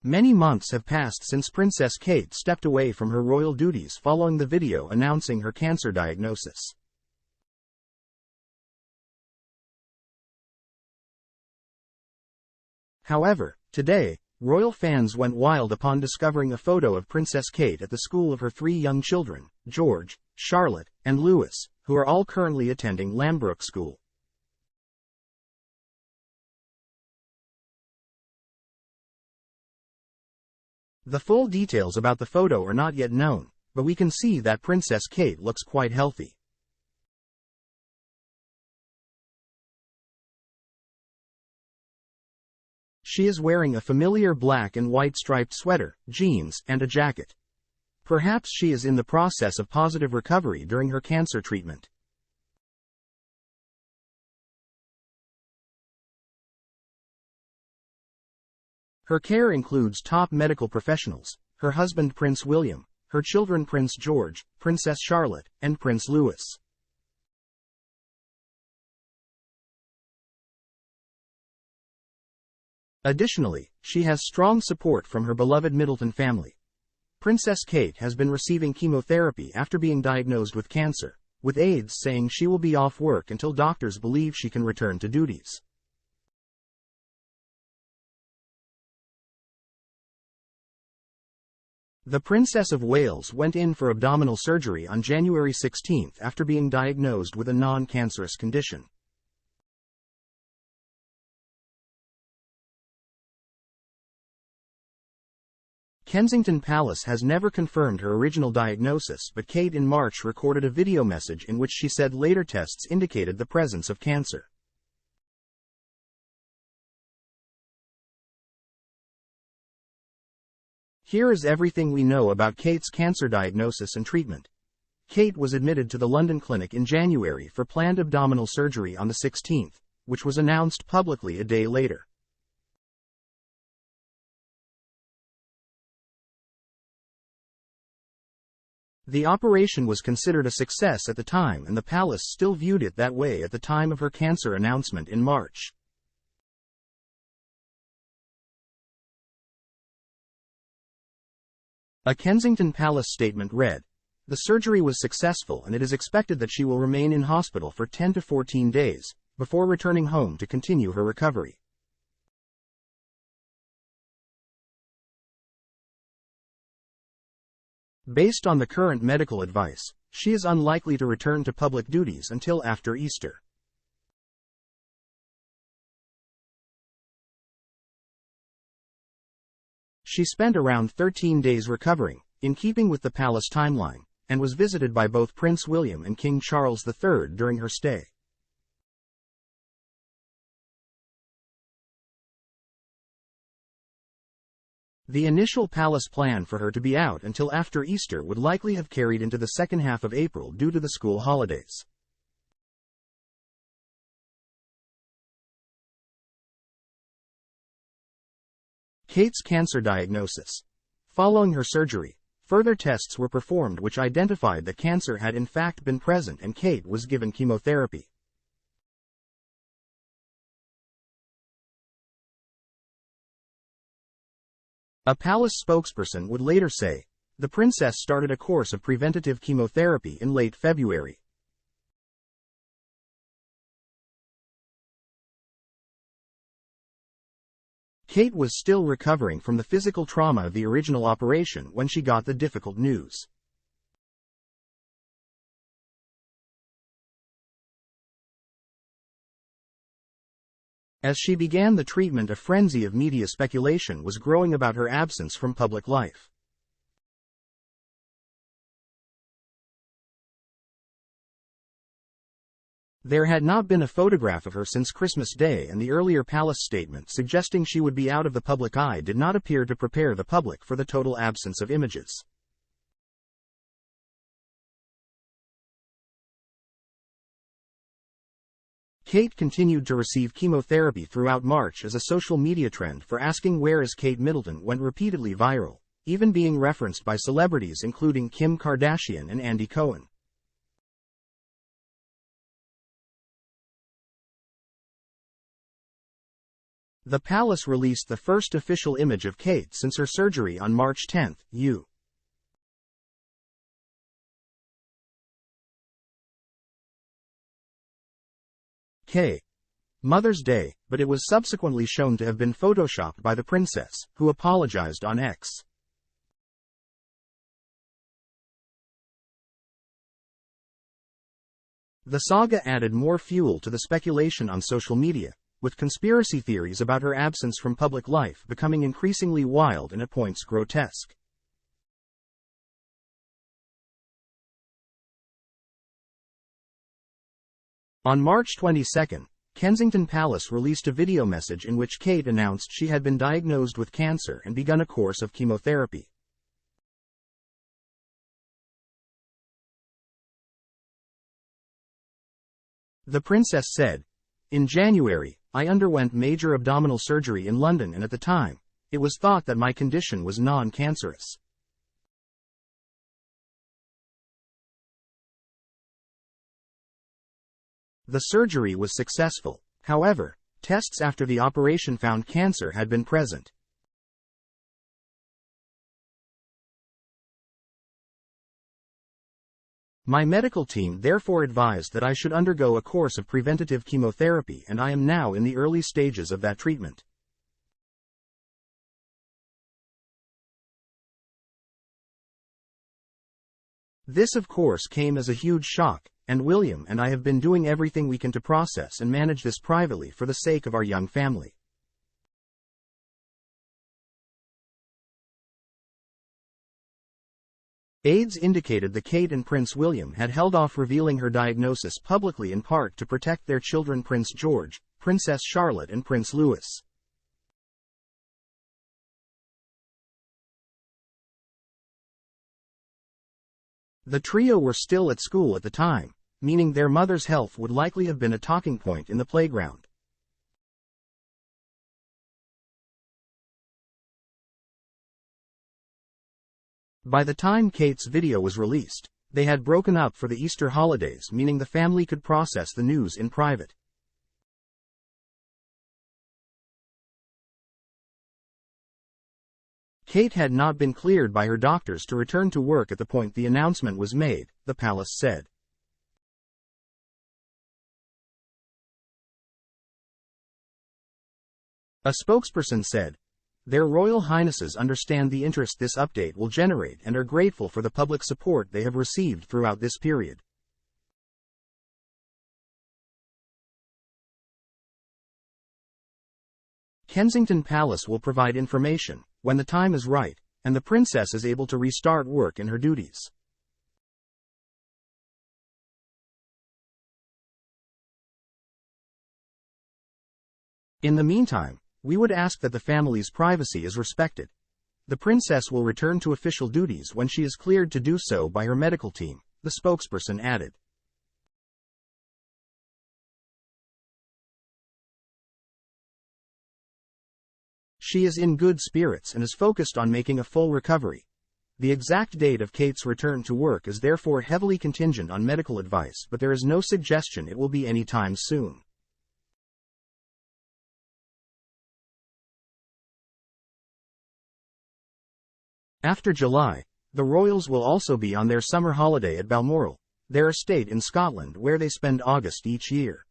Many months have passed since Princess Kate stepped away from her royal duties following the video announcing her cancer diagnosis. However, today, royal fans went wild upon discovering a photo of Princess Kate at the school of her three young children, George, Charlotte, and Louis, who are all currently attending Lambrook School. The full details about the photo are not yet known, but we can see that Princess Kate looks quite healthy. She is wearing a familiar black and white striped sweater, jeans, and a jacket. Perhaps she is in the process of positive recovery during her cancer treatment. Her care includes top medical professionals, her husband Prince William, her children Prince George, Princess Charlotte, and Prince Louis. Additionally, she has strong support from her beloved Middleton family. Princess Kate has been receiving chemotherapy after being diagnosed with cancer, with aides saying she will be off work until doctors believe she can return to duties. The Princess of Wales went in for abdominal surgery on January 16 after being diagnosed with a non-cancerous condition. Kensington Palace has never confirmed her original diagnosis, but Kate in March recorded a video message in which she said later tests indicated the presence of cancer. Here is everything we know about Kate's cancer diagnosis and treatment. Kate was admitted to the London clinic in January for planned abdominal surgery on the 16th, which was announced publicly a day later. The operation was considered a success at the time, and the palace still viewed it that way at the time of her cancer announcement in March. A Kensington Palace statement read, "The surgery was successful and it is expected that she will remain in hospital for 10 to 14 days, before returning home to continue her recovery." Based on the current medical advice, she is unlikely to return to public duties until after Easter. She spent around 13 days recovering, in keeping with the palace timeline, and was visited by both Prince William and King Charles III during her stay. The initial palace plan for her to be out until after Easter would likely have carried into the second half of April due to the school holidays. Kate's cancer diagnosis. Following her surgery, further tests were performed which identified that cancer had in fact been present and Kate was given chemotherapy. A palace spokesperson would later say, "The princess started a course of preventative chemotherapy in late February." Kate was still recovering from the physical trauma of the original operation when she got the difficult news. As she began the treatment, a frenzy of media speculation was growing about her absence from public life. There had not been a photograph of her since Christmas Day, and the earlier palace statement suggesting she would be out of the public eye did not appear to prepare the public for the total absence of images. Kate continued to receive chemotherapy throughout March as a social media trend for asking "Where is Kate Middleton?" went repeatedly viral, even being referenced by celebrities including Kim Kardashian and Andy Cohen. The palace released the first official image of Kate since her surgery on March 10, UK. Mother's Day, but it was subsequently shown to have been photoshopped by the princess, who apologized on X. The saga added more fuel to the speculation on social media, with conspiracy theories about her absence from public life becoming increasingly wild and at points grotesque. On March 22, Kensington Palace released a video message in which Kate announced she had been diagnosed with cancer and begun a course of chemotherapy. The princess said, "In January, I underwent major abdominal surgery in London, and at the time, it was thought that my condition was non-cancerous. The surgery was successful. However, tests after the operation found cancer had been present. My medical team therefore advised that I should undergo a course of preventative chemotherapy, and I am now in the early stages of that treatment." This of course came as a huge shock, and William and I have been doing everything we can to process and manage this privately for the sake of our young family. Aides indicated that Kate and Prince William had held off revealing her diagnosis publicly, in part to protect their children Prince George, Princess Charlotte and Prince Louis. The trio were still at school at the time, meaning their mother's health would likely have been a talking point in the playground. By the time Kate's video was released, they had broken up for the Easter holidays, meaning the family could process the news in private. Kate had not been cleared by her doctors to return to work at the point the announcement was made, the palace said. A spokesperson said, "Their Royal Highnesses understand the interest this update will generate and are grateful for the public support they have received throughout this period. Kensington Palace will provide information, when the time is right, and the princess is able to restart work in her duties." In the meantime, we would ask that the family's privacy is respected. The princess will return to official duties when she is cleared to do so by her medical team, the spokesperson added. She is in good spirits and is focused on making a full recovery. The exact date of Kate's return to work is therefore heavily contingent on medical advice, but there is no suggestion it will be any time soon. After July, the royals will also be on their summer holiday at Balmoral, their estate in Scotland, where they spend August each year.